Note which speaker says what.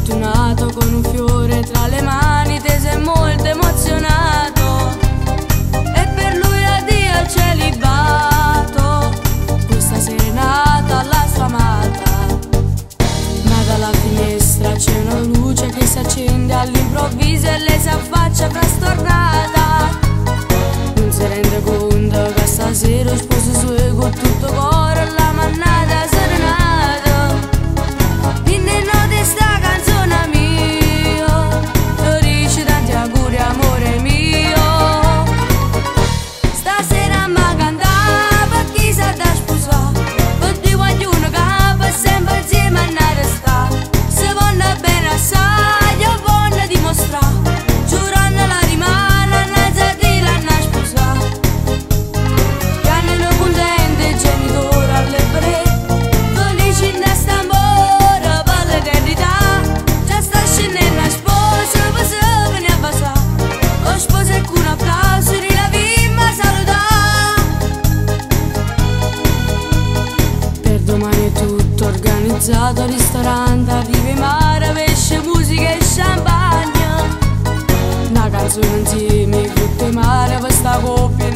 Speaker 1: fortunato con un fiore tra le mani, teso e molto emozionato. E per lui addio al celibato, questa serenata alla sua amata. Ma dalla finestra c'è una luce che si accende all'improvviso e lei si affaccia frastornata. Non si rende conto che stasera lo sposo suo con tutto cuore la mannata serenata. Inne note sta canzone mia, felice tanti auguri amore mio. Stasera mi cantava per chi sa da sposare, per di qualcuno che per sempre insieme a nare sta. Se vuole bene assai, io voglio dimostrare, giurando la rimane innanzi di l'anna sposare. Piangono contenti i genitori alle bre, felici in testa amore per l'eternità. Già sta scendendo la sposa, per se viene a basare, o sposa con un applauso di la vimma salutare. Per domani è tutto organizzato, ristorante, arrivi mare, pesce, musica e champagne. Una canzone insieme, frutta e mare, questa coppia